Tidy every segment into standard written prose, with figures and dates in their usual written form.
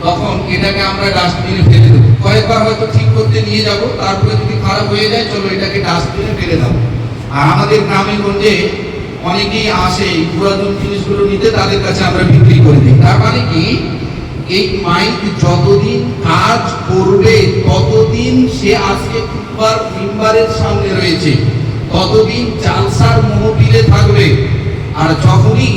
তখন এটাকে আমরা ডাস্টবিনে ফেলে দেবো। কয়েকবার হয়তো ঠিক করতে নিয়ে যাব, তারপরে যদি খারাপ হয়ে যায় চলো এটাকে ডাস্টবিনে ফেলে দাও। আর আমাদের গ্রামে গঞ্জে অনেকেই আসে এই পুরাতন জিনিসগুলো নিতে, তাদের কাছে আমরা বিক্রি করে দিই। তার মানে কি, এই মাইক যতদিন কাজ করবে ততদিন সে আজকে খুতবার মিম্বারের সামনে রয়েছে, ততদিন জালসার মহফিলে থাকবে। আর যখনই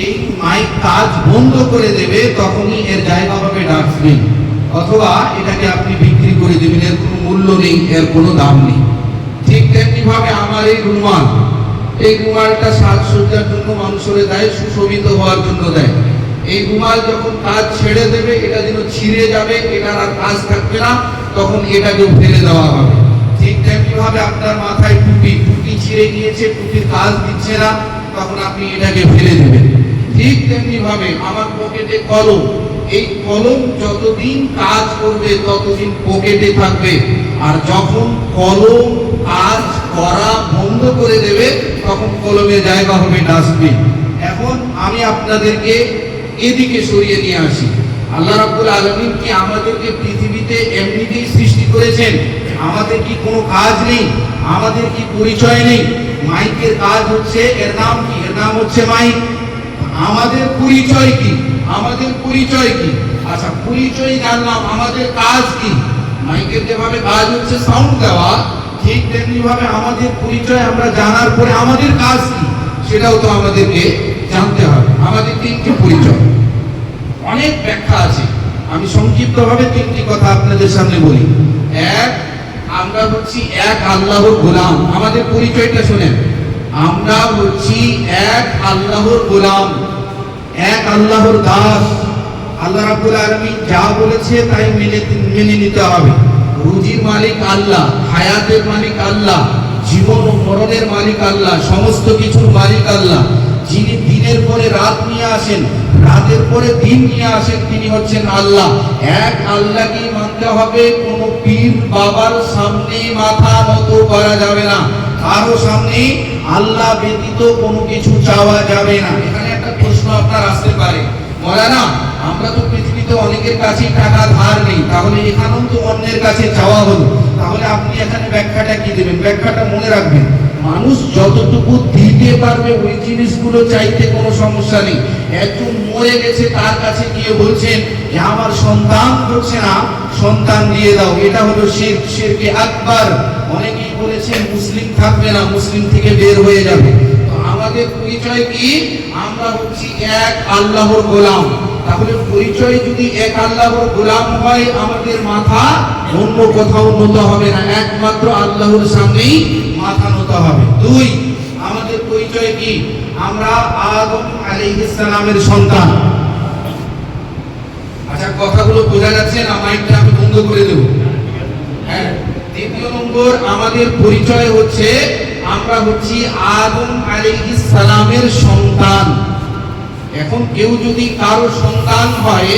এই মাইক কাজ বন্ধ করে দেবে তখনই এর জায়গা হবে ডাস্টবিন, অথবা এটাকে আপনি বিক্রি করে দেবেন, এর কোনো মূল্য নেই, এর কোনো দাম নেই। ঠিক তেমনি ভাবে আমার এই রুমালটা সাজসজ্জার জন্য মানুষের দেয়, সুশোভিত হওয়ার জন্য দেয়। এই রুমাল যখন কাজ ছেড়ে দেবে, এটা যেন ছিঁড়ে যাবে, এটার আর কাজ থাকবে না, তখন এটাকেও ফেলে দেওয়া হবে। ঠিক তেমনি ভাবে আপনার মাথায় টুপি ছিঁড়ে গিয়েছে, টুপির কাজ দিচ্ছে না, তখন আপনি এটাকে ফেলে দেবেন। ঠিক তেমনি ভাবে আমার পকেটে কলম, এই কলম যতদিন কাজ করবে ততদিন পকেটে থাকবে, আর যখন কলম কাজ করা বন্ধ করে দেবে তখন কলমের জায়গা হবে ডাস্টবিন। এখন আমি আপনাদেরকে এদিকে সরিয়ে নিয়ে আসি। আল্লাহ রাব্বুল আলামিন কি আমাদেরকে পৃথিবীতে এমনিতেই সৃষ্টি করেছেন? আমাদের কি কোনো কাজ নেই? আমাদের কি পরিচয় নেই? মাইকের কাজ হচ্ছে, এর নাম কি? এর নাম হচ্ছে মাইক। আমাদের পরিচয় কি? আচ্ছা, পরিচয় জানলাম, আমাদের কাজ কি? মাইকের যেভাবে কাজ হচ্ছে সাউন্ড দেওয়া, ঠিক তেমনি ভাবে আমাদের পরিচয় আমরা জানার পরে আমাদের কাজ কি সেটাও তো আমাদেরকে জানতে হবে। আমাদের তিনটি পরিচয়, অনেক ব্যাখ্যা আছে, আমি সংক্ষিপ্তভাবে তিনটি কথা আপনাদের সামনে বলি। এক, আমরা হচ্ছি এক আল্লাহর গোলাম। আমাদের পরিচয়টা শুনেন, আমরা হচ্ছি এক আল্লাহর গোলাম, এক আল্লাহর দাস। আল্লাহ রাব্বুল আলামিন যা বলেছে তাই মেনে নিতে হবে। রুজির মালিক আল্লাহ, হায়াতের মালিক আল্লাহ, জীবন ও মরণের মালিক আল্লাহ, সমস্ত কিছুর মালিক আল্লাহ। যিনি দিনের পরে রাত নিয়ে আসেন, রাতের পরে দিন নিয়ে আসেন, তিনি হচ্ছেন আল্লাহ। এক আল্লাহকেই মানতে হবে, কোনো পীর বাবার সামনে মাথা নত করা যাবে না, কারো সামনে আল্লাহ ব্যতীত কোনো কিছু চাওয়া যাবে না। এখানে একটা প্রশ্ন আপনার আসতে পারে, মৌলানা আমরা তো পৃথিবীতে অনেকের কাছে টাকা ধার নেই, তাহলে এখানেও তো অন্যের কাছে চাওয়া হলো, তাহলে আপনি এখানে ব্যাখ্যাটা কি দেবেন? ব্যাখ্যাটা মনে রাখবেন, মানুষ যতটুকু দিতে পারবে ওই জিনিসগুলো চাইতে কোনো সমস্যা নেই। একজন মরে গেছে, তার কাছে গিয়ে বলছেন যে আমার সন্তান হচ্ছে না, সন্তান দিয়ে দাও, এটা হলো শিরকে আকবার। অনেকেই বলেছেন মুসলিম থাকবে না, মুসলিম থেকে বের হয়ে যাবে। তো আমাদের পরিচয় কি? আমরা হচ্ছি এক আল্লাহর গোলাম। তাহলে পরিচয় যদি এক আল্লাহর গোলাম হয়, আমাদের মাথা অন্য কোথাও নত হবে না, একমাত্র আল্লাহর সামনেই মাথা নত হবে। দুই, আমাদের পরিচয় কি? আমরা আদম আলাইহিস সালামের সন্তান। আচ্ছা, কথাগুলো বোঝা যাচ্ছে না? মাইকটা আমি বন্ধ করে দেব। হ্যাঁ, দ্বিতীয় নম্বর আমাদের পরিচয় হচ্ছে আমরা হচ্ছি আদম আলাইহিস সালামের সন্তান। এখন কেউ যদি কারো সন্তান হয়,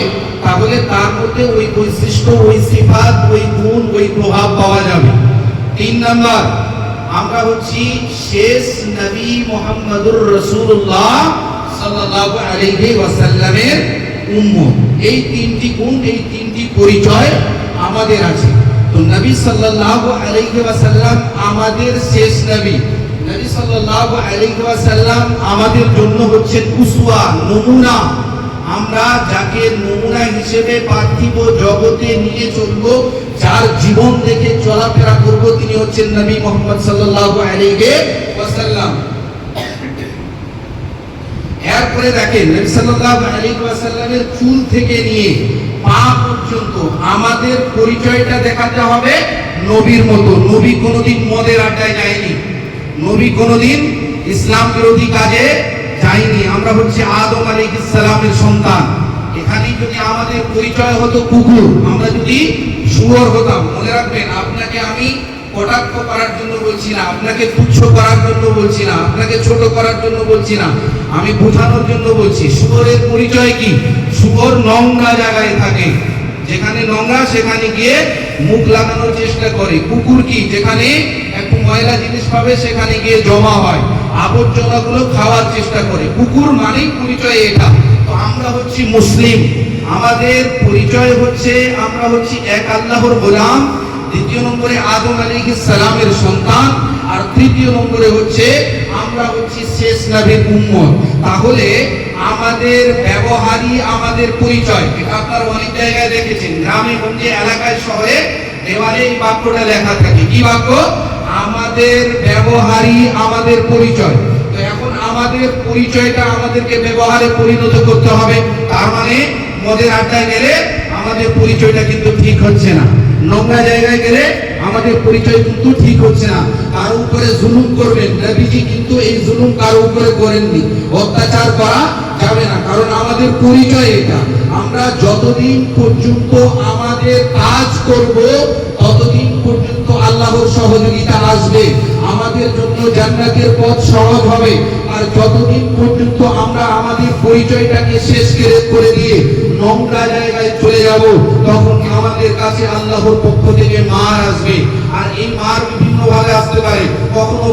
তাহলে তার মধ্যে ওই বৈশিষ্ট্য, ওই সিফাত, ওই গুণ, ওই প্রভাব পাওয়া যাবে। তিন নাম্বার, আমরা হচ্ছি শেষ নবী মুহাম্মদুর রাসূলুল্লাহ সাল্লাল্লাহু আলাইহি ওয়াসাল্লামের উম্মত। এই তিনটি গুণ, এই তিনটি পরিচয় আমাদের আছে। তো নবী সাল্লাল্লাহু আলাইহি ওয়াসাল্লাম আমাদের শেষ নবী। নবী সাল্লাল্লাহু আলাইহি ওয়াসাল্লাম আমাদের জন্য হচ্ছেন উসওয়া, নমুনা। আমরা যাকে নমুনা হিসেবে পার্থিব জগতে নিয়ে চলবো, যার জীবন দেখে চলাফেরা করব, তিনি হচ্ছেন নবী মুহাম্মদ সাল্লাল্লাহু আলাইহি ওয়াসাল্লাম। এরপরে দেখেন, নবী সাল্লাল্লাহু আলাইহি ওয়াসাল্লামের চুল থেকে নিয়ে পা পর্যন্ত আমাদের পরিচয়টা দেখাতে হবে নবীর মতো। নবী কোনোদিন মদের আড্ডায় যায়নি, নবী কোনোদিন ইসলাম বিরোধী কাজে যায়নি। আমরা হচ্ছে আদম আলাইহিস সালামের সন্তান। এখানে যদি আমাদের পরিচয় হতো কুকুর, আমরা যদি শুয়োর হতাম, মনে রাখবেন, আপনাকে আমি কটাক্ষ করার জন্য বলছি না, আপনাকে তুচ্ছ করার জন্য বলছি না, আপনাকে ছোট করার জন্য বলছি না, আমি বোঝানোর জন্য বলছি। শুয়োরের পরিচয় কি? শুয়োর নোংরা জায়গায় থাকে, যেখানে নোংরা সেখানে গিয়ে মুখ লাগানোর চেষ্টা করে। কুকুর কি? যেখানে একটু ময়লা জিনিস পাবে সেখানে গিয়ে জমা হয়, আবর্জনাগুলো খাওয়ার চেষ্টা করে। কুকুর মানেই পরিচয় এটা। তো আমরা হচ্ছি মুসলিম, আমাদের পরিচয় হচ্ছে আমরা হচ্ছি এক আল্লাহর গোলাম, দ্বিতীয় নম্বরে আদম আলাইহিস সালামের সন্তান, আর তৃতীয় নম্বরে হচ্ছে আমরা হচ্ছি শেষ নবীর উম্মত। তাহলে আমাদের ব্যবহারই আমাদের পরিচয়। এটা আপনারা অনেক জায়গায় দেখেছেন, গ্রামে গঞ্জে এলাকায় শহরে দেওয়ালে এই বাক্যটা লেখা থাকে। কি বাক্য? আমাদের ব্যবহারই আমাদের পরিচয়। তো এখন আমাদের পরিচয়টা আমাদেরকে ব্যবহারে পরিণত করতে হবে। তার মানে মদের আড্ডায় গেলে আমাদের পরিচয়টা কিন্তু ঠিক হচ্ছে না, নোংরা জায়গায় গেলে আমাদের পরিচয় কিন্তু ঠিক হচ্ছে না। কারো উপরে জুলুম করবেন, নবীজি কিন্তু এই জুলুম কারো উপরে করেননি। অত্যাচার করা যাবে না, কারণ আমাদের পরিচয় এটা। আমরা যতদিন পর্যন্ত আমাদের কাজ করব ততদিন পর্যন্ত আল্লাহর সহযোগিতা আসবে, আমাদের জন্য জান্নাতের পথ সহজ হবে। আর যতদিন পর্যন্ত আমরা আমাদের পরিচয়টাকে শেষ করে দিয়ে নোংরা জায়গায় চলে যাব, তখন আমাদের কাছে আল্লাহর পক্ষ থেকে মার আসবে। আর এই মার বিভিন্ন ভাবে আসতে পারে। কখনো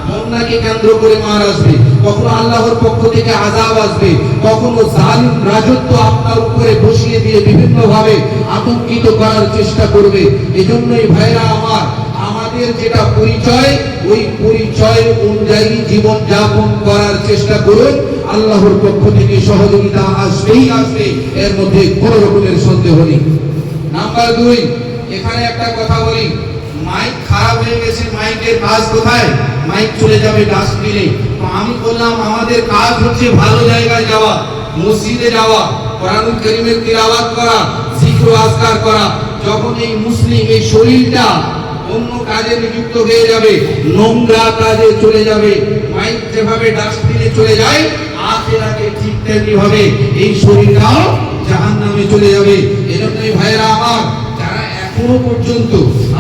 বন্যাকে কেন্দ্র করে মার আসবে, কখনো আল্লাহর পক্ষ থেকে আযাব আসবে, কখনো জালিম রাজত্ব আপনার উপরে বসিয়ে দিয়ে বিভিন্ন ভাবে আতঙ্কিত করার চেষ্টা করবে। এজন্যই ভাইরা আমার, আমাদের যেটা পরিচয়, ওই পরিচয় অনুযায়ী জীবন যাপন করার চেষ্টা করুন। আল্লাহর পক্ষ থেকে সহযোগিতা আসবেই আসবে, এর মধ্যে কোনো রকমের সন্দেহ নেই। নাম্বার 2, এখানে একটা কথা বলি, মাইক খারাপ হয়ে গেছে, মাইকের কাজ কোথায়? মাইক চলে যাবে ডাস্টবিনে। তো আমি বললাম আমাদের কাজ হচ্ছে ভালো জায়গায় যাওয়া, মসজিদে যাওয়া, কোরআনুল কারীমের তিলাওয়াত করা, জিকির ও আজকার করা। যখন এই মুসলিম এই শরীরটা অন্য কাজে নিযুক্ত হয়ে যাবে, নোংরা কাজে চলে যাবে, মাইক যেভাবে ডাস্টবিনে চলে যায়, আখিরাতে ঠিক তেমনি ভাবে এই শরীরটাও জাহান্নামে চলে যাবে। এজন্যই ভাইরা আমার, যারা এখনো পর্যন্ত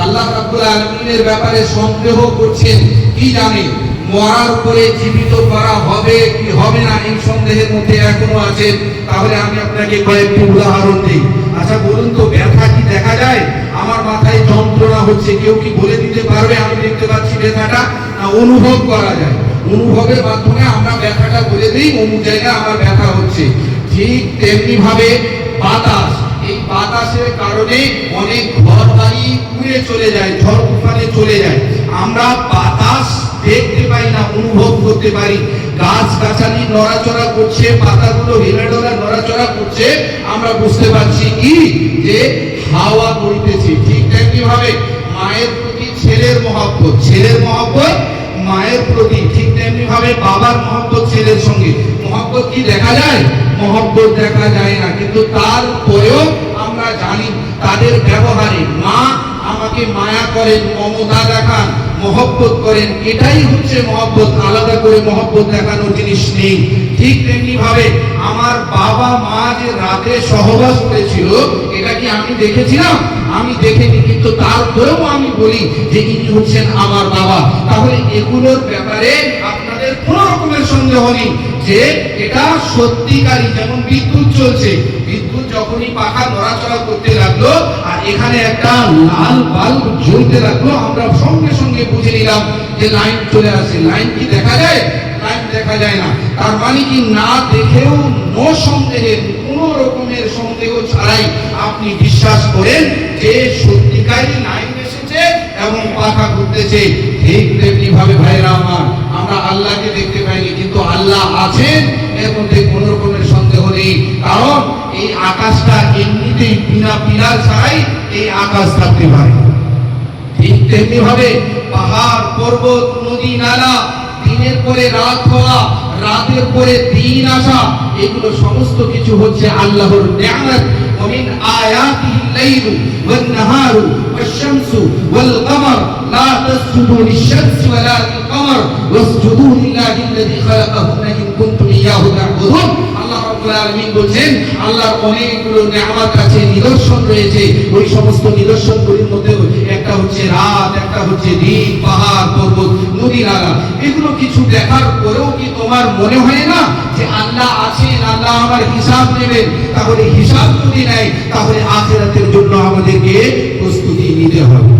আল্লাহ রাব্বুল আলামিনের ব্যাপারে সন্দেহ করছেন, কি জানেন মরার পরে জীবিত করা হবে কি হবে না, এই সন্দেহের মধ্যে এখনো আছেন, তাহলে আমি আপনাকে কয়েকটি উদাহরণ দিই। আচ্ছা বলুন তো, ব্যথা কি দেখা যায়? আমার মাথায় যন্ত্রণা হচ্ছে, কেউ কি বলে দিতে পারবে আমি দেখতে পাচ্ছি ব্যথাটা? না, অনুভব করা যায়। অনুভবের মাধ্যমে আমরা ব্যথাটা বলে দিই, অমুক জায়গায় আমার ব্যথা হচ্ছে। ঠিক তেমনি ভাবে বাতাস, এই বাতাসের কারণে অনেক ঘর বাড়ি উড়ে চলে যায়, ঝড় তুফানে চলে যায়। আমরা বাতাস দেখতে পাই না, অনুভব করতে পারি। গাছ গাছালি নড়াচড়া করছে, পাতাগুলো হেলেডোলা নড়াচড়া করছে, আমরা বুঝতে পারছি কি যে হাওয়া বইতেছে। ঠিক তেমনি ভাবে মায়ের প্রতি ছেলের মহব্বত, ছেলের মহব্বত মায়ের প্রতি, ঠিক তেমনি ভাবে বাবার মহব্বত ছেলের সঙ্গে। মহব্বত কি দেখা যায়? মহব্বত দেখা যায় না, কিন্তু তারপরেও আমরা জানি তাদের ব্যবহারে মা আমাকে মায়া করেন, মমতা দেখান, মহব্বত করেন, এটাই হচ্ছে মহব্বত। আলাদা করে মহব্বত দেখানোর জিনিস নেই। ঠিক তেমনি ভাবে আমার বাবা মা যে রাতে সহবাস করেছিল, এটা কি আমি দেখেছিলাম? আমি দেখিনি, কিন্তু তারপরেও আমি বলি যে ইনি হচ্ছেন আমার বাবা। তাহলে এগুলোর ব্যাপারে আপনাদের কোনো রকমের সন্দেহ নেই যে এটা সত্যিকারই। যেমন বিদ্যুৎ চলছে, বিদ্যুৎ যখনই পাখা নড়াচড়া করতে লাগলো আর এখানে একটা লাল বাল্ব জ্বলতে লাগলো, আমরা সঙ্গে সঙ্গে বুঝে নিলাম যে লাইন চলে আসে। লাইন কি দেখা যায়? লাইন দেখা যায় না। তার মানে কি, না দেখেও সন্দেহের কোনো রকমের সন্দেহ ছাড়াই আপনি বিশ্বাস করেন যে সত্যিকারই লাইন এসেছে এবং পাখা ঘুরতেছে। ঠিক তেমনি ভাবে ভাইরা আমার, আমরা আল্লাহকে দেখতে পাইনি, কিন্তু আল্লাহ আছেন, এর মধ্যে কোনো রকমের সন্দেহ নেই। কারণ এই আকাশটা এমনিতেই বিনা পিলার ছাড়াই এই আকাশ থাকতে পারে। ঠিক তেমনি ভাবে পাহাড়, পর্বত, নদী, নালা, দিনের পরে রাত হওয়া, রাতের পরে দিন আসা, এগুলো সমস্ত কিছু হচ্ছে আল্লাহর নিয়ামত। ومن آياته الليل والنهار والشمس والقمر لا تسجدوا للشمس ولا للقمر واسجدوا لله الذي خلقهن إن كنتم إياه تعبدون। আল্লাহ রাব্বুল আলামিন বলেন আল্লাহর অনেকগুলো নিয়ামত আছে, নিদর্শন রয়েছে। ওই সমস্ত নিদর্শনগুলোর মধ্যে একটা হচ্ছে রাত, একটা হচ্ছে দিন, পাহাড়, পর্বত, নদী, নালা। এগুলো কিছু দেখার পরেও কি তোমার মনে হয় না যে আল্লাহ আছেন, আল্লাহ আমার হিসাব নেবেন? তাহলে হিসাব যদি নেয়, তাহলে আখিরাতের জন্য আমাদেরকে প্রস্তুতি নিতে হবে।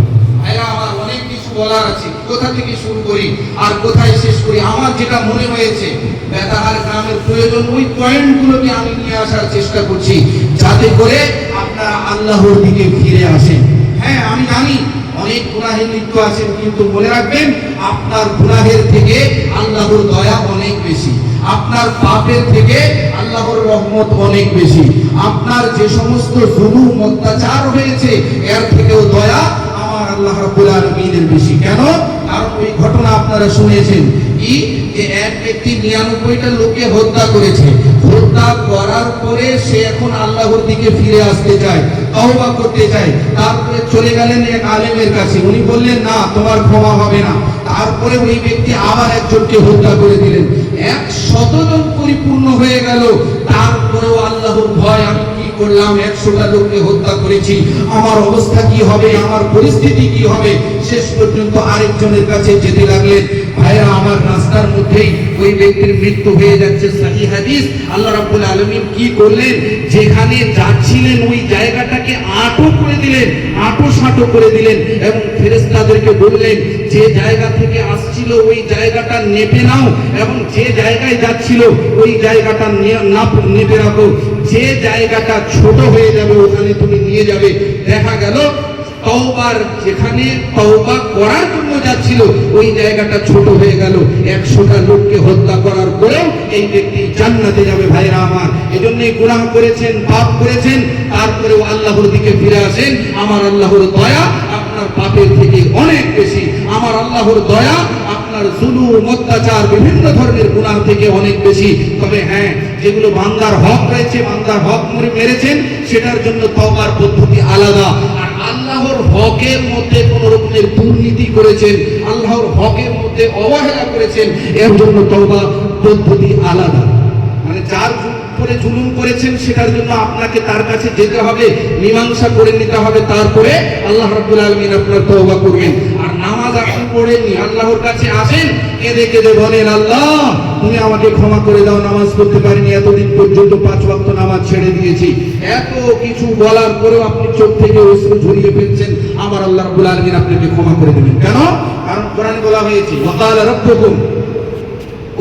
ভাইরা আমার, অনেক কিছু বলার আছে, কোথা থেকে শুরু করি আর কোথায় শেষ করি। আমার যেটা মনে হয়েছে বেতাহার গ্রামের প্রয়োজন, ওই পয়েন্টগুলোকে আমি নিয়ে আসার চেষ্টা করছি, যাতে করে আপনারা আল্লাহর দিকে ফিরে আসেন। হ্যাঁ, আমি জানি অনেক গুনাহে লিপ্ত আছেন, কিন্তু মনে রাখবেন আপনার গুনাহের থেকে আল্লাহর দয়া অনেক বেশি, আপনার পাপের থেকে আল্লাহর রহমত অনেক বেশি। আপনার যে সমস্ত জুলুম অত্যাচার হয়েছে এর থেকেও দয়া আমার আল্লাহ রাব্বুল আলামিনের বেশি। কেন? কারণ ওই ঘটনা আপনারা শুনেছেন কি, যে এক ব্যক্তি 99টা লোককে হত্যা করেছে। হত্যা করার পরে সে এখন আল্লাহর দিকে ফিরে আসতে চায়, তওবা করতে চায়। তারপরে চলে গেলেন এক আলেমের কাছে, উনি বললেন না, তোমার ক্ষমা হবে না। তারপরে ওই ব্যক্তি আবার একজনকে হত্যা করে দিলেন, 100 জন পরিপূর্ণ হয়ে গেল। তারপরেও আল্লাহর ভয়, আমি কি করলাম, 100টা লোককে হত্যা করেছি, আমার অবস্থা কি হবে, আমার পরিস্থিতি কি হবে। শেষ পর্যন্ত আরেকজনের কাছে যেতে লাগলেন। ভাইরা আমার, রাস্তার মধ্যেই ওই ব্যক্তির মৃত্যু হয়ে যাচ্ছে, সহিহ হাদিস। আল্লাহ রাব্বুল আলামিন কি করলেন, যেখানে যাচ্ছিলেন ওই জায়গাটাকে আঁটো করে দিলেন, আঁটো সাঁটো করে দিলেন, এবং ফেরেশতাদেরকে বললেন যে জায়গা থেকে আসছিল ওই জায়গাটা নেপে নাও, এবং যে জায়গায় যাচ্ছিল ওই জায়গাটা নেপে রাখো। যে জায়গাটা ছোট হয়ে যাবে ওখানে তুমি নিয়ে যাবে। দেখা গেল তওবার, যেখানে তওবা করার জন্য যাচ্ছিল ওই জায়গাটা ছোট হয়ে গেল। 100টা লোককে হত্যা করার পরেও এই ব্যক্তি জান্নাতে যাবে। ভাইরা আমার, এজন্যই গুনাহ করেছেন, পাপ করেছেন, তারপরেও আল্লাহর দিকে ফিরে আসেন। আমার আল্লাহর দয়া আপনার পাপের থেকে অনেক বেশি। আমার আল্লাহর দয়া আপনার জুলুম অত্যাচার বিভিন্ন ধরনের গুনাহ থেকে অনেক বেশি। তবে হ্যাঁ, যেগুলো বান্দার হক রয়েছে, বান্দার হক মেরেছেন, সেটার জন্য তওবার পদ্ধতি আলাদা। আর আল্লাহর হকের মধ্যে কোন রকমের দুর্নীতি করেছেন, আল্লাহর হকের মধ্যে অবহেলা করেছেন, এর জন্য তওবা পদ্ধতি আলাদা। মানে যার উপরে জুলুম করেছেন সেটার জন্য আপনাকে তার কাছে যেতে হবে, মীমাংসা করে নিতে হবে, তারপরে আল্লাহ রাব্বুল আলামিন আপনার তওবা করবেন। আর নামাজ আপনি পড়েননি, আল্লাহর কাছে আসেন, কেঁদে কেঁদে বলেন, আল্লাহ তুমি আমাকে ক্ষমা করে দাও, নামাজ পড়তে পারিনি, এতদিন পর্যন্ত 5 ওয়াক্ত নামাজ ছেড়ে দিয়েছি। এত কিছু বলার পরেও আপনি চোখ থেকে অশ্রু ঝরিয়ে ফেলছেন, আমার আল্লাহ রাব্বুল আলামিন আপনাকে ক্ষমা করে দেবেন। কেন? কারণ কোরআনে বলা হয়েছে, ওয়াকালা রাব্বুকুম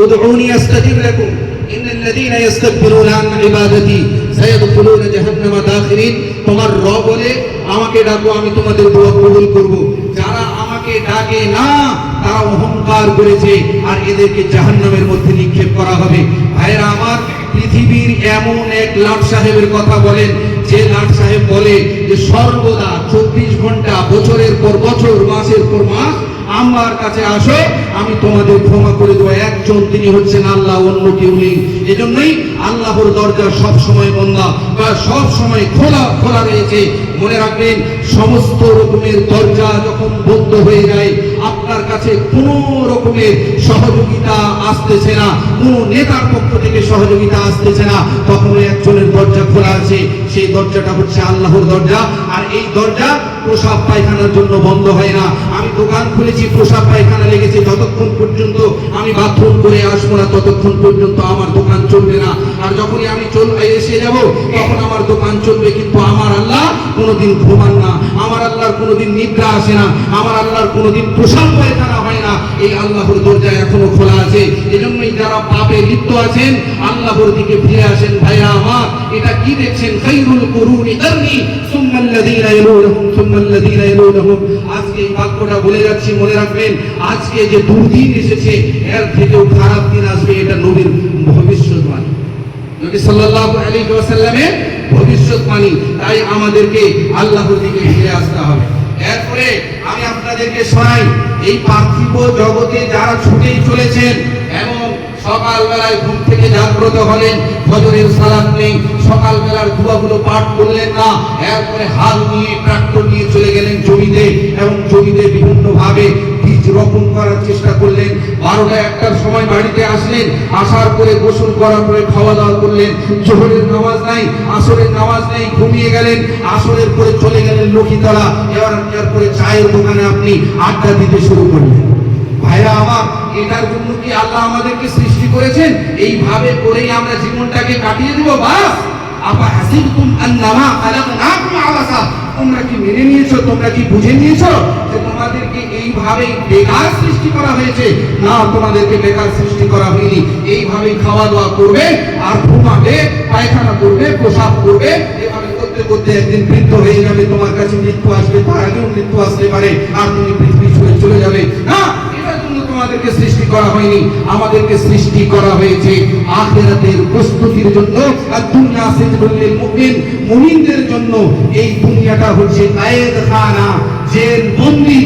উদউনি আস্তাজিব লাকুম ইন্নাল্লাযীনা ইস্তাকবিরুনা আন ইবাদাতি সায়াদখুলুনা জাহান্নামা দাখিরিন। তোমার রব বলে, আমাকে ডাকো, আমি তোমাদের দোয়া কবুল করব। যারা আমাকে ডাকে না তারা অহংকার করেছে, আর এদেরকে জাহান্নামের মধ্যে নিক্ষেপ করা হবে। ভাইরা আমার, পৃথিবীর এমন এক লাট সাহেবের কথা বলেন, যে লাট সাহেব বলে যে সর্বদা 24 ঘন্টা, বছরের পর বছর, মাসের পর মাস আমার কাছে আসো, আমি তোমাদের ক্ষমা করে দেবো। একজন, তিনি হচ্ছেন আল্লাহ, অন্য কেউ নেই। এজন্যই আল্লাহর দরজা সব সময় বন্ধ বা সব সময় খোলা খোলা রয়েছে। মনে রাখবেন, সমস্ত রকমের দরজা যখন বন্ধ হয়ে যায়, আপনার কাছে কোনো রকমের সহযোগিতা আসতেছে না, কোনো নেতার পক্ষ থেকে সহযোগিতা আসতেছে না, তখন একজনের দরজা খোলা আছে, সেই দরজাটা হচ্ছে আল্লাহর দরজা। আর এই দরজা প্রসাব পায়খানার জন্য বন্ধ হয় না। আমি দোকান খুলেছি, প্রসাব পায়খানা লেগেছে, যতক্ষণ পর্যন্ত আমি বাথরুম করে আসবো না ততক্ষণ পর্যন্ত আমার দোকান চলবে না। আর যখনই আমি এসে যাব তখন আমার দোকান চলবে। কিন্তু আমার আল্লাহ কোনোদিন ঘুমান না, আমার আল্লাহর কোনোদিন নিদ্রা আসে না, আমার আল্লাহর কোনোদিন প্রসাব পায়খানা হয় না। এই আল্লাহর দরজা এখনো খোলা আছে। এজন্যই যারা পাপে লিপ্ত আছেন, আল্লাহর দিকে ফিরে আসেন। ভাইরা আমার, এটা কি দেখছেন, খায়রুল কুরুনি কারনি সুম্মাল্লাযীনা ইয়ালুনহুম সুম্মাল্লাযীনা ইয়ালুনহুম। আজকে এই বাক্যটা বলে যাচ্ছি, মনে রাখবেন, আজকে যে দুর্দিন এসেছে এর থেকেও খারাপ দিন আসবে, এটা নবীর ভবিষ্যৎবাণী, নবী সাল্লাল্লাহু আলাইহি ওয়াসাল্লামের ভবিষ্যৎবাণী। তাই আমাদেরকে আল্লাহর দিকে ফিরে আসতে হবে। এরপরে আমি আপনাদেরকে শোনাই, এই পার্থিব জগতে যারা ছুটেই চলেছেন এবং সকালবেলায় ঘুম থেকে জাগ্রত হলেন, ফজরের সালাত নেই, সকালবেলার দোয়াগুলো পাঠ করলেন না, এরপরে হাল নিয়ে, ট্রাক্টর নিয়ে চলে গেলেন জমিতে, এবং জমিতে বিভিন্ন ভাবে বীজ রোপণ করার চেষ্টা করলেন। 12টা 1টার সময় বাড়িতে আসলেন, আসার পরে গোসল করার পরে খাওয়া দাওয়া করলেন, জোহরের নামাজ নাই, আসরের নামাজ নেই, ঘুমিয়ে গেলেন। আসরের পরে চলে গেলেন লক্ষ্মীতলা, এরপরে চায়ের দোকানে আপনি আড্ডা দিতে শুরু করলেন। ভাইরা আমার, এটার জন্য কি আল্লাহ আমাদেরকে সৃষ্টি করেছেন? এইভাবে করেই আমরা জীবনটাকে কাটিয়ে দিব? বাস, আপা হাসিবতুম আন্নামা খালাকনাকুম আবাসা, তোমরা কি মেনে নিয়েছো, তোমরা কি বুঝে নিয়েছো যে তোমরা তোমাদেরকে এইভাবেই বেকার সৃষ্টি করা হয়েছে? না, তোমাদেরকে বেকার সৃষ্টি করা হয়নি। এইভাবেই খাওয়া দাওয়া করবে আর ঘুমাবে, পায়খানা করবে, প্রসাব করবে, এভাবে করতে করতে একদিন বৃদ্ধ হয়ে যাবে, তোমার কাছে মৃত্যু আসবে, তার আগেও মৃত্যু আসতে পারে, আর তুমি পৃথিবী ছেড়ে চলে যাবে। না, এটার জন্য তোমাদেরকে সৃষ্টি করা হয়নি। আমাদেরকে সৃষ্টি করা হয়েছে আখিরাতের প্রস্তুতির জন্য। আর দুনিয়া সিজনুল লিল মুমিন, মুমিনদের জন্য এই দুনিয়াটা হচ্ছে কায়েদখানা, জেল, বন্দি।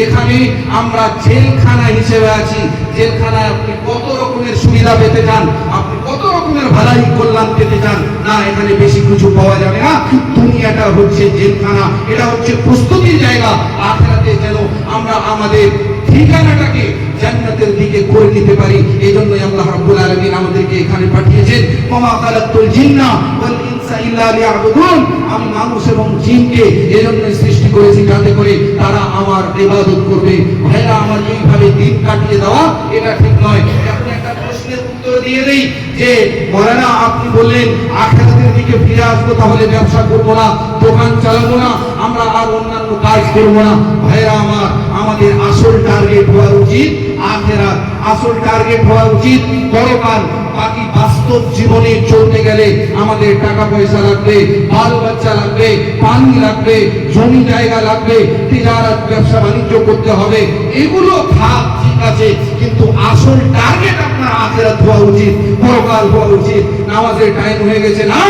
এখানে আমরা জেলখানা হিসেবে আছি। জেলখানায় আপনি কত রকমের সুবিধা পেতে চান, আপনি কত রকমের ভালাই কল্যাণ পেতে চান, না, এখানে বেশি কিছু পাওয়া যাবে না। দুনিয়াটা হচ্ছে জেলখানা, এটা হচ্ছে প্রস্তুতির জায়গা। আখিরাতে যেন আমরা আমাদের ঠিকানাটাকে জান্নাতের দিকে করে নিতে পারি। এই জন্যই আল্লাহ রাব্বুল আলামিন আমাদেরকে এখানে পাঠিয়েছেন। ওয়া মা খালাকতুল জিন্না ওয়াল ইনসা ইল্লা লিয়াবুদুন। আমি মানুষ এবং জিনকে এজন্যই সৃষ্টি করেছি যাতে করে তারা আমার ইবাদত করবে। ভাইরা আমার, এইভাবে দিন কাটিয়ে দেওয়া এটা ঠিক নয়। এখন একটা প্রশ্নের উত্তর দিয়ে দেই যে মাওলানা আপনি বললেন আখিরাতের দিকে ফিরে আসবো, তাহলে ব্যবসা করব না, দোকান চালাবো না, আমরা আর অন্যান্য কাজ করব না। ভাইরা আমার, আমাদের আসল টার্গেট হওয়া উচিত আখিরাত, আসল টার্গেট হওয়া উচিত পরকাল। বাকি বাস্তব জীবনে চলতে গেলে আমাদের টাকা পয়সা লাগবে, বাল বাচ্চা লাগবে, পানি লাগবে, জমি জায়গা লাগবে, তিজারত ব্যবসা বাণিজ্য করতে হবে। এগুলো থাক, ঠিক আছে, কিন্তু আসল টার্গেট আপনার আখিরাত হওয়া উচিত, পরকাল হওয়া উচিত। নামাজের টাইম হয়ে গেছে, না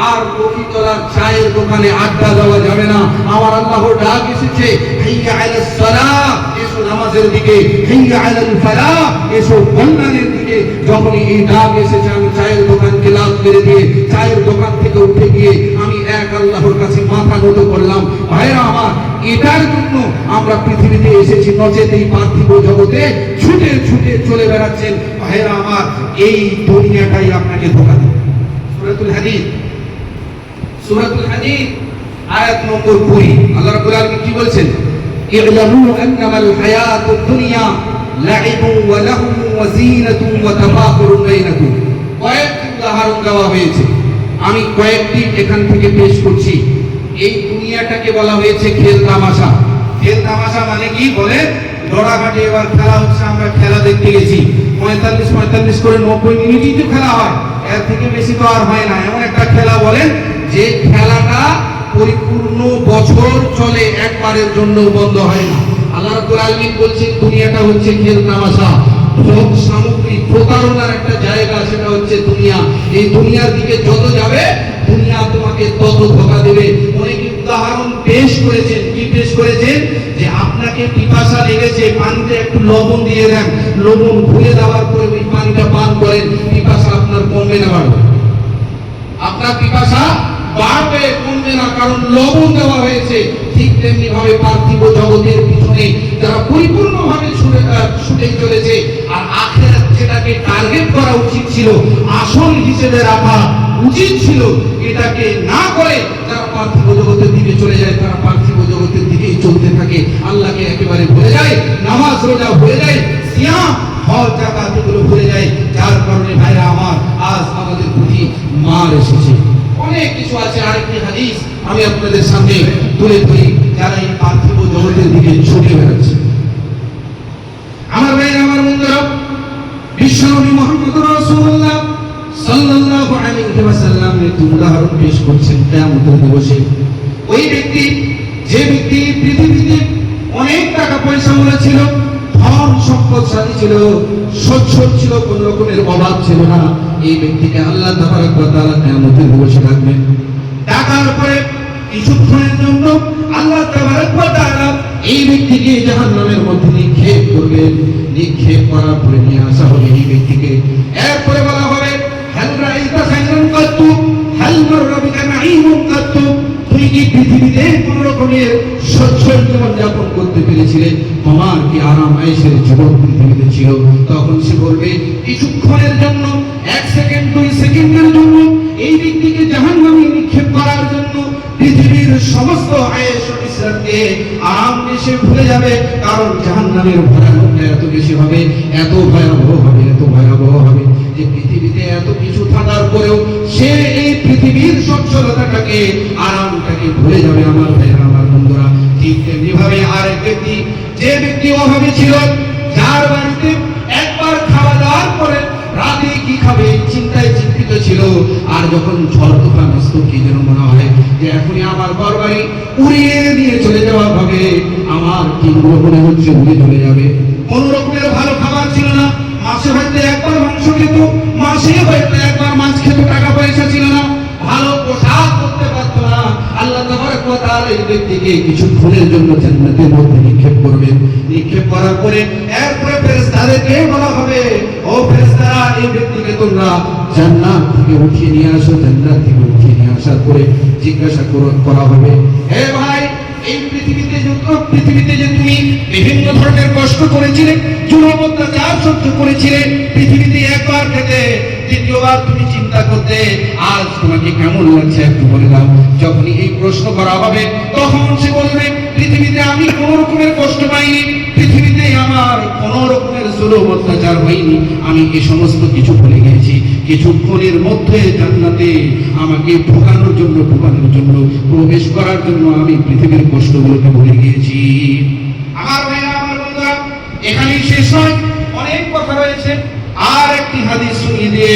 আর কফিতলার চায়ের দোকানে আড্ডা দেওয়া যাবে না। আমার আল্লাহর ডাক এসেছে, হাইয়া আলাস সালাহ, এসো নামাজের দিকে, হাইয়া আলাল ফালাহ, এসো কল্যাণের দিকে। যখনই এই ডাক এসেছে, আমি চায়ের দোকানকে লাভ করে দিয়ে চায়ের দোকান থেকে উঠে গিয়ে আমি এক আল্লাহর কাছে মাথা নত করলাম। ভাইরা আমার, এটার জন্য আমরা পৃথিবীতে এসেছি, নচেত এই পার্থিব জগতে ছুটে ছুটে চলে বেড়াচ্ছেন। ভাইরা আমার, এই দুনিয়াটাই আপনাকে ধোঁকা দেবে। সূরাতুল হাদীদ আয়াত নম্বর 20, আল্লাহ রাব্বুল আলামিন কি বলছেন? ই'লামু আন্নামাল হায়াতুদ দুনিয়া লাইবুন ওয়া লাহুম ওয়া যীনাতুন ওয়া তাফাখুরুন বাইনাকুম। কয়েকটি উদাহরণ দেওয়া হয়েছে, আমি কয়েকটি এখান থেকে পেশ করছি। এই দুনিয়াটাকে বলা হয়েছে খেল তামাশা। খেল তামাশা মানে কি? বলে লড়াঘাটে এবার খেলা হচ্ছে, আমরা খেলা দেখতে গেছি, 45 করে 90 মিনিটই তো খেলা হয়, এর থেকে বেশি তো আর হয় না। এমন একটা খেলা বলেন যে খেলাটা পরিপূর্ণ বছর চলে, একবারের জন্য বন্ধ হয় না। আল্লাহ রাব্বুল আলামিন বলছেন দুনিয়াটা হচ্ছে খেল তামাশা, ভোগ সামগ্রী, প্রতারণার একটা জায়গা, সেটা হচ্ছে দুনিয়া। এই দুনিয়ার দিকে যত যাবে, দুনিয়া তোমাকে তত ধোঁকা দেবে। অনেকে উদাহরণ পেশ করেছেন, কি পেশ করেছেন? যে আপনাকে পিপাসা লেগেছে, পানিতে একটু লবণ দিয়ে দেন, লবণ ভুলে দেওয়ার পরে ওই পানিটা পান করেন, পিপাসা আপনার কমবে না বাড়বে? আপনার পিপাসা বাড়বে, কমবে না, কারণ লবণ দেওয়া হয়েছে। ঠিক তেমনি ভাবে পার্থিব জগতের পিছনে যারা পরিপূর্ণভাবে ছুটে চলেছে, আর আখিরাত যেটাকে টার্গেট করা উচিত ছিল, আসল হিসেবে রাখা উচিত ছিল, এটাকে না করে যারা পার্থিব জগতের দিকে চলে যায়, তারা পার্থিব জগতের দিকেই চলতে থাকে, আল্লাহকে একেবারে ভুলে যায়, নামাজ রোজা ভুলে যায়, সিয়াম হজ যাকাত এগুলো ভুলে যায়। যার কারণে ভাইরা আমার, আজ আমাদের প্রতি মার এসেছে। অনেক কিছু আছে, আরেকটি হাদিস আমি আপনাদের সামনে তুলে ধরি, যারা এই পার্থিব জগতের দিকে ছুটে বেড়াচ্ছে। আমার ভাইরা, আমার বন্ধুরা, বিশ্বনবী মুহাম্মদ রাসূলুল্লাহ সাল্লাল্লাহু আলাইহি ওয়াসাল্লাম একটি উদাহরণ পেশ করছেন কিয়ামতের দিবসে। ওই ব্যক্তি, যে ব্যক্তি পৃথিবীতে অনেক টাকা পয়সা ছিল, ধন সম্পদশালী ছিল, সচ্ছল ছিল, কোন রকমের অভাব ছিল না, এই ব্যক্তিকে আল্লাহ তাবারক ওয়া তাআলা কিয়ামতের দিবসে ডাকবেন। ডাকার পরে কিছুক্ষণের জন্য আল্লাহ তাবারক ওয়া তাআলা এই ব্যক্তিকে জাহান্নামের মধ্যে নিক্ষেপ করবেন। নিক্ষেপ করার পরে নিয়ে আসা হবে এই ব্যক্তিকে। এরপরে বলা হবে, হাল রাইতা খায়রান কাত্তু, হাল মাররা বিকা নাঈমুন কাত্তু। তুমি কি পৃথিবীতে কোন রকমের সচ্ছল জীবন যাপন করতে পেরেছিলে? তোমার কি আরাম আয়েশের জীবন পৃথিবীতে ছিল? তখন সে বলবে, কিছুক্ষণের জন্য, 1 সেকেন্ড 2 সেকেন্ডের জন্য এই ব্যক্তিকে জাহান্নামে নিক্ষেপ করার জন্য পৃথিবীর সমস্ত আয়েশ ও ইসরাতকে, আরামকে সে ভুলে যাবে। কারণ জাহান্নামের ভয়াবহতা এত বেশি হবে, এত ভয়াবহ হবে, এত ভয়াবহ হবে যে পৃথিবীতে এত কিছু থাকার পরেও সে এই পৃথিবীর সচ্ছলতাটাকে, আরামটাকে ভুলে যাবে। আমার ভাইরা, আমার বন্ধুরা, ঠিক তেমনি ভাবে আরেক ব্যক্তি, যে ব্যক্তি অভাবী ছিল, যার বাড়িতে একবার খাওয়া দাওয়ার পরে রাতে কি খাবে চিন্তায় চিন্তিত ছিল, আর যখন ঝড় তুফান আসতো কি যেন মনে হয় যে এখনই আমার ঘরবাড়ি উড়িয়ে নিয়ে চলে যাওয়া হবে, আমার কিনগুলো মনে হচ্ছে উড়ে চলে যাবে। কোন রকমের ভালো খাবার ছিল না, মাসে হয়তো একবার মাংস খেত, মাসে হয়তো একবার মাছ খেত, টাকা পয়সা ছিল না, ভালো পোশাক করতে পারতো না। আল্লাহ তাবারক ওয়া তাআলা এই ব্যক্তিকে কিছুক্ষণের জন্য জান্নাতের মধ্যে নিক্ষেপ করবেন। নিক্ষেপ করার পরে এরপরে ফেরেশতাদেরকে বলা হবে, ও ফেরেশতারা, এই ব্যক্তিকে তোমরা জান্নাত থেকে উঠিয়ে নিয়ে আসো। জান্নাত থেকে উঠিয়ে নিয়ে আসার পরে জিজ্ঞাসা করা হবে, হে ভাই, এই পৃথিবীতে যে তুমি বিভিন্ন ধরনের কষ্ট করেছিলে, জুলুম অত্যাচার সহ্য করেছিলে, পৃথিবীতে একবার খেতে, দ্বিতীয়বার তুমি চিন্তা করতে, আজ তোমাকে কেমন লাগছে একটু বলে দাও। যখনই এই প্রশ্ন করা হবে তখন সে বলবে, পৃথিবীতে আমি কোন রকমের কষ্ট পাইনি, পৃথিবীতে আমার কোন রকমের জুলুম অত্যাচার হয়নি, আমি এই সমস্ত কিছু ভুলে গেছি। কিছুক্ষণের মধ্যে জান্নাতে আমাকে ঢোকানোর জন্য প্রবেশ করার জন্য আমি পৃথিবীর কষ্টগুলোকে ভুলে গিয়েছি। আমার ভাইরা, আমার বন্ধুরা, এখানেই শেষ নয়, অনেক কথা রয়েছে। আর একটি হাদিস শুনিয়ে দিয়ে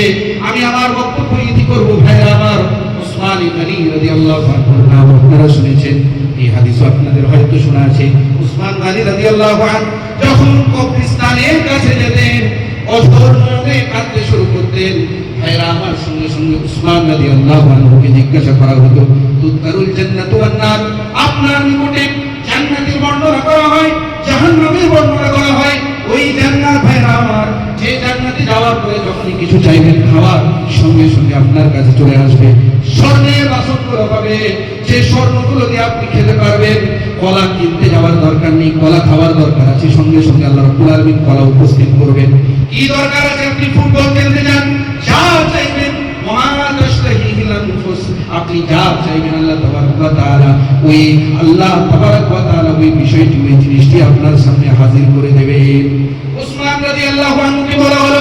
আমি আমার বক্তব্য ইতি করব। ভাইরা আমার, উসমান ইবনে আলী রাদিয়াল্লাহু আনহুর নাম আপনারা শুনেছেন, এই হাদিসও আপনাদের হয়তো শোনা আছে। উসমান গনি রাদিয়াল্লাহু আনহু যখন কবরস্থানের কাছে যেতেন, অঝোর নয়নে কাঁদতে শুরু করতেন। ভাইরা আমার, সঙ্গে সঙ্গে উসমান রাদিয়াল্লাহু আনহুকে জিজ্ঞাসা করা হতো, তুদকারুল জান্নাতু ওয়ান নার, আপনার নিকটে জান্নাতের বর্ণনা করা হয়, জাহান্নামের বর্ণনা করা হয়। ওই জান্নাত ভাইরা আমার, যে জান্নাতে যাওয়ার পরে যখনই কিছু চাইবেন খাওয়ার, সঙ্গে সঙ্গে আপনার কাছে চলে আসবে স্বর্ণের বাসনগুলো পাবে, যে স্বর্ণগুলো দিয়ে আপনি খেতে পারবেন। কলা কিনতে যাওয়ার দরকার নেই, কলা খাওয়ার দরকার আছে, সঙ্গে সঙ্গে আল্লাহ রাব্বুল আলামিন কলা উপস্থিত করবেন। কি দরকার আছে, আপনি ফুটবল খেলতে যান, যা চাইবেন, আপনি যা চাইবেন আল্লাহ তাবারক ওয়া তাআলা ওই বিষয়টি, ওই জিনিসটি আপনার সামনে হাজির করে দেবেন। উসমান রাদিয়াল্লাহু আনহুকে বলা হলো,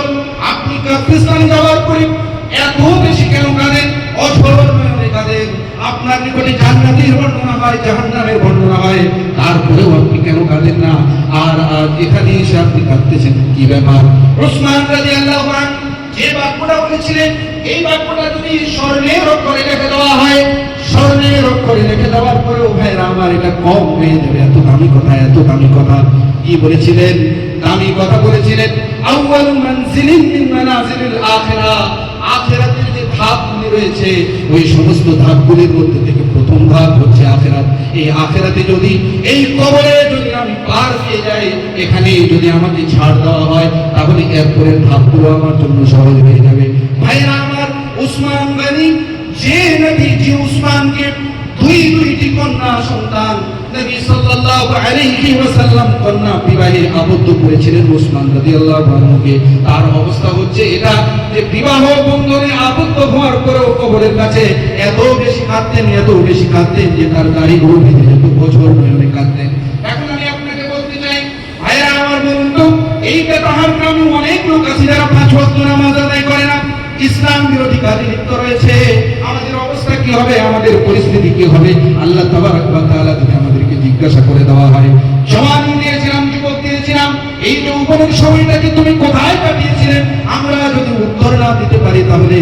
আপনি কবরস্থানে যাওয়ার পরে এত বেশি কেন কাঁদেন, অঝোর নয়নে কাঁদেন? আপনার নিকটে জান্নাতের বর্ণনা হয়, জাহান্নামের বর্ণনা হয়, তারপরেও আপনি কেন কাঁদেন না? আর এখানে এসে আপনি কাঁদতেছেন, কি ব্যাপার? উসমান রাদিয়াল্লাহু আনহু যে বাক্যটা বলেছিলেন, এই বাক্যটা যদি স্বর্ণের অক্ষরে লিখে দেওয়া হয়, স্বর্ণের অক্ষরে লিখে দেওয়ার পরেও ভাইরা আমার এটা কম হয়ে যাবে। এত দামি কথা, এত দামি কথা। কি বলেছিলেন? দামি কথা বলেছিলেন, আউয়ালু মানজিলিন মিন মানাজিলিল আখিরাহ, আখিরাতের যে ধাপগুলি রয়েছে, ওই সমস্ত ধাপগুলির মধ্যে থেকে প্রথম ধাপ হচ্ছে আখিরাত। এই আখিরাতে যদি, এই কবরে যদি আমি পার পেয়ে যাই, এখানে যদি আমাকে ছাড় দেওয়া হয়, তাহলে এরপরে ধাপগুলো আমার জন্য সহজ হয়ে যাবে। ভাইরা আমার, উসমান গনি, যে নবী, যে উসমানকে দুইটি কন্যা সন্তান নবী সাল্লাল্লাহু আলাইহি ওয়াসাল্লাম কন্যা বিবাহে আবদ্ধ করেছিলেন উসমান রাদিয়াল্লাহু আনহুকে, তার অবস্থা হচ্ছে এটা যে বিবাহ বন্ধনে আবদ্ধ হওয়ার পরেও কবরের কাছে এত বেশি কাঁদতেন যে তার দাড়িগুলো ভিজে যেত, বছর নয়নে কাঁদতেন। এখন আমি আপনাকে বলতে চাই, ভাইরা আমার, বন্ধু, এই বেতাহার গ্রামে অনেক লোক আছে যারা 5 ওয়াক্ত নামাজ আদায় করে না, ইসলাম বিরোধী কাজে লিপ্ত রয়েছে। আমাদের অবস্থা কি হবে, আমাদের পরিস্থিতি কি হবে? আল্লাহ তাবারক ওয়া তাআলা যদি আমাদেরকে জিজ্ঞাসা করে দেওয়া হয়, জওয়ানি দিয়েছিলাম, যুবক দিয়েছিলাম, এই যৌবনের সময়টাকে তুমি কোথায় কাটিয়েছিলেন, আমরা যদি উত্তর না দিতে পারি, তাহলে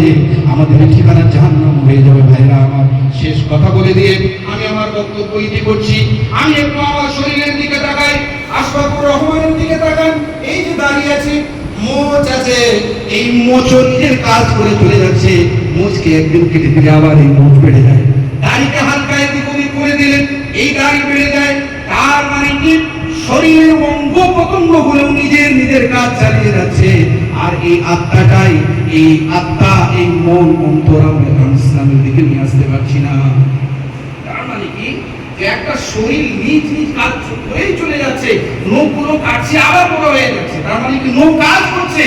আমাদের ঠিকানা জাহান্নাম হয়ে যাবে। ভাইরা আমার, শেষ কথা বলে দিয়ে আমি আমার বক্তব্য ইতি করছি। আমি একটু আমার শরীরের দিকে তাকাই, আশফাকুর রহমানের দিকে তাকান, এই যে দাঁড়িয়ে আছে, মোচ আছে, এই মোচও নিজের কাজ করে চলে যাচ্ছে। মোচকে একদিন কেটে দিলে আবার এই মোচ বেড়ে যায়, দাড়িকে হালকা এদিক ওদিক করে দিলে এই দাড়ি বেড়ে যায়। তার মানে কি, শরীরের অঙ্গ প্রত্যঙ্গ গুলো নিজের কাজ চালিয়ে যাচ্ছে। আর এই আত্মাটাই, এই আত্মা, এই মন, অন্তর আমরা ইসলামের দিকে নিয়ে আসতে পারছি না। তার মানে কি, যে একটা শরীর নিজ কাজ হয়ে চলে যাচ্ছে, নখগুলো কাটছে আবার বড় হয়ে যাচ্ছে, তার মানে কি, নখ কাজ করছে,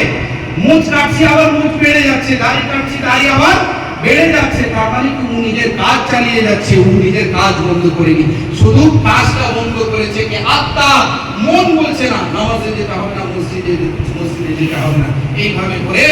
মুখ কাটছে আবার মুখ বেড়ে যাচ্ছে, দাড়ি কাটছে দাড়ি আবার বেড়ে যাচ্ছে, তার মানে কি, ও নিজের কাজ চালিয়ে যাচ্ছে, ও নিজের কাজ বন্ধ করেনি, শুধু কাজটা বন্ধ করেছে কি আত্মা। মন বলছে না নামাজে যেতে হবে না, মসজিদে যেতে হবে না। এইভাবে করে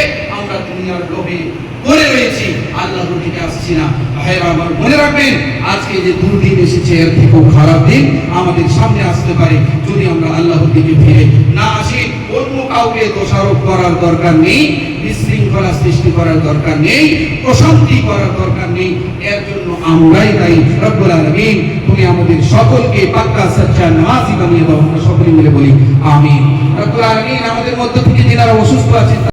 আমরা দুনিয়ার লোভে পড়ে রয়েছি, আল্লাহর দিকে আসছি না। ভাইরা আমার, মনে রাখবেন আজকে যে দুর্দিন এসেছে এর থেকেও খারাপ দিন আমাদের সামনে আসতে পারে যদি আমরা আল্লাহর দিকে ফিরে না আসি। অন্য কাউকে দোষারোপ করার দরকার নেই, বিশৃঙ্খলা সৃষ্টি করার দরকার নেই, অশান্তি করার দরকার নেই। এর জন্য আমরাই দায়ী। রব্বুল আলামিন তুমি আমাদের সকলকে পাক্কা সচ্চা নামাজি বানিয়ে দাও। আমরা সকলে মিলে বলি আমিন। রব্বুল আলামিন আমাদের মধ্য থেকে যারা অসুস্থ আছেন